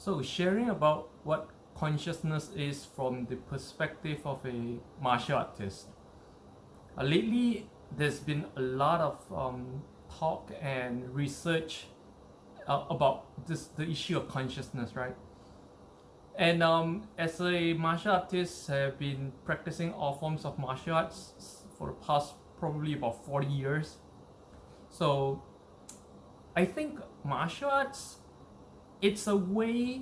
So sharing about what consciousness is from the perspective of a martial artist. Lately, there's been a lot of talk and research about the issue of consciousness, right? And as a martial artist, I've been practicing all forms of martial arts for the past probably about 40 years. So I think martial arts, it's a way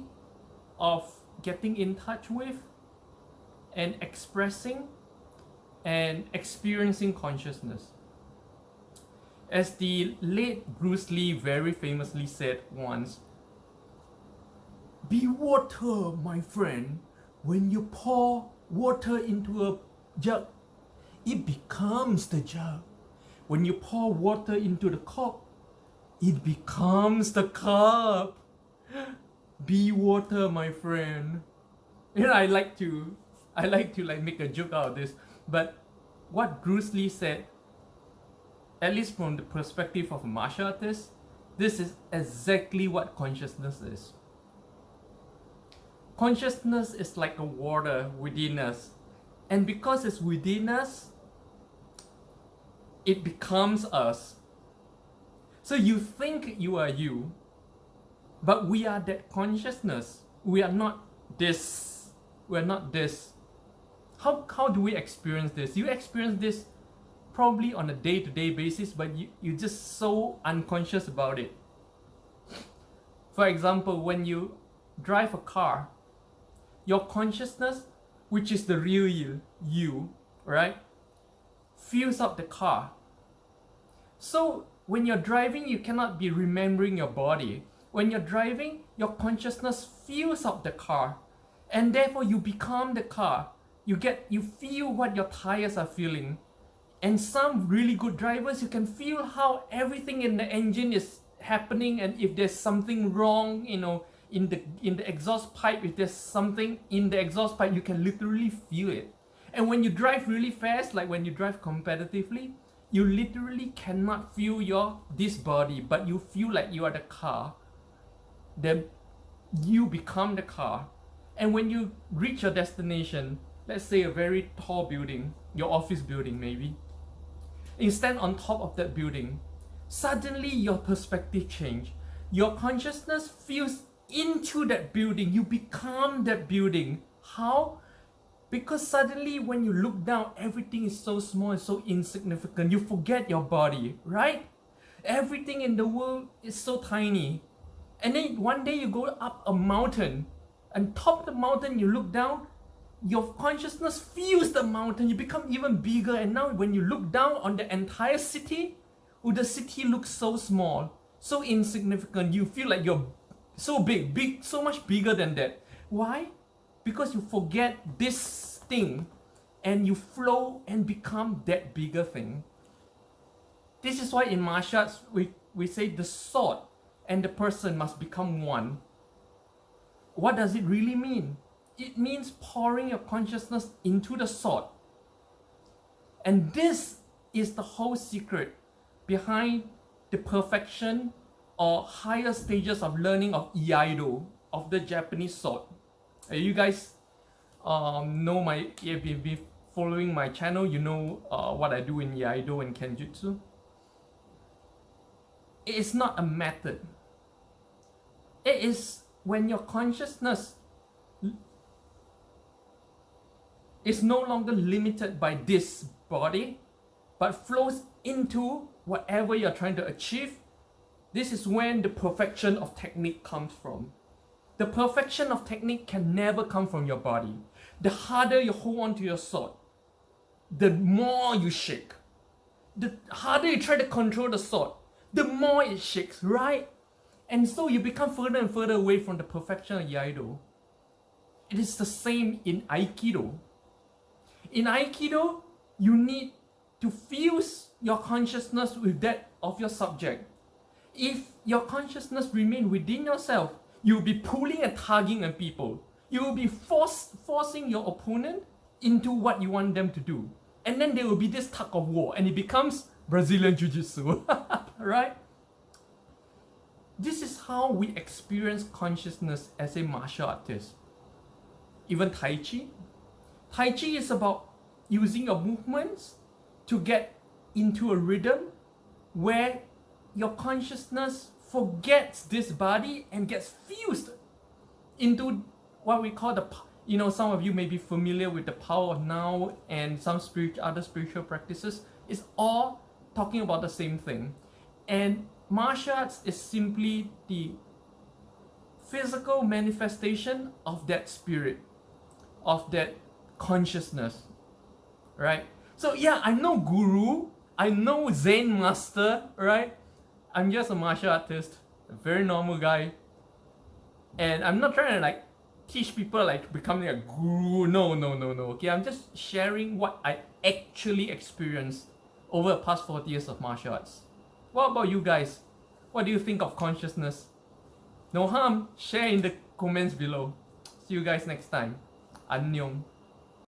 of getting in touch with and expressing and experiencing consciousness. As the late Bruce Lee very famously said once, "Be water, my friend. When you pour water into a jug, it becomes the jug. When you pour water into the cup, it becomes the cup. Be water, my friend." You know, I like to like make a joke out of this, but what Bruce Lee said, at least from the perspective of a martial artist, this is exactly what consciousness is. Consciousness is like a water within us, and because it's within us, it becomes us. So you think you are you, but we are that consciousness. We are not this. We are not this. How do we experience this? You experience this probably on a day-to-day basis, but you're just so unconscious about it. For example, when you drive a car, your consciousness, which is the real you, right, fills up the car. So when you're driving, you cannot be remembering your body. When you're driving, your consciousness fills up the car, and therefore you become the car. You feel what your tires are feeling. And some really good drivers, you can feel how everything in the engine is happening, and if there's something wrong, you know, in the exhaust pipe, if there's something in the exhaust pipe, you can literally feel it. And when you drive really fast, like when you drive competitively, you literally cannot feel this body, but you feel like you are the car. Then you become the car. And when you reach your destination, let's say a very tall building, your office building maybe, and stand on top of that building, suddenly your perspective change. Your consciousness feels into that building. You become that building. How? Because suddenly when you look down, everything is so small and so insignificant. You forget your body, right? Everything in the world is so tiny. And then one day you go up a mountain, and top of the mountain you look down, your consciousness feels the mountain, you become even bigger, and now when you look down on the entire city, the city looks so small, so insignificant. You feel like you're so big, so much bigger than that. Why? Because you forget this thing and you flow and become that bigger thing. This is why in martial arts we say the sword and the person must become one. What does it really mean? It means pouring your consciousness into the sword. And this is the whole secret behind the perfection or higher stages of learning of Iaido, of the Japanese sword. You guys know if you've been following my channel, you know what I do in Iaido and Kenjutsu. It is not a method. It is when your consciousness is no longer limited by this body, but flows into whatever you're trying to achieve. This is when the perfection of technique comes from. The perfection of technique can never come from your body. The harder you hold on to your sword, the more you shake. The harder you try to control the sword, the more it shakes, right? And so you become further and further away from the perfection of Iaido. It is the same in Aikido. In Aikido, you need to fuse your consciousness with that of your subject. If your consciousness remains within yourself, you'll be pulling and tugging at people. You will be forcing your opponent into what you want them to do. And then there will be this tug of war, and it becomes Brazilian Jiu-Jitsu, right? This is how we experience consciousness as a martial artist. Even Tai Chi. Tai Chi is about using your movements to get into a rhythm where your consciousness forgets this body and gets fused into what we call the, some of you may be familiar with the power of now and some other spiritual practices. It's all talking about the same thing. And martial arts is simply the physical manifestation of that spirit, of that consciousness, right? So yeah, I'm no guru, I'm no Zen master, right? I'm just a martial artist, a very normal guy, and I'm not trying to teach people becoming a guru. No. Okay, I'm just sharing what I actually experienced over the past 40 years of martial arts. What about you guys? What do you think of consciousness? No harm, share in the comments below. See you guys next time. Annyeong.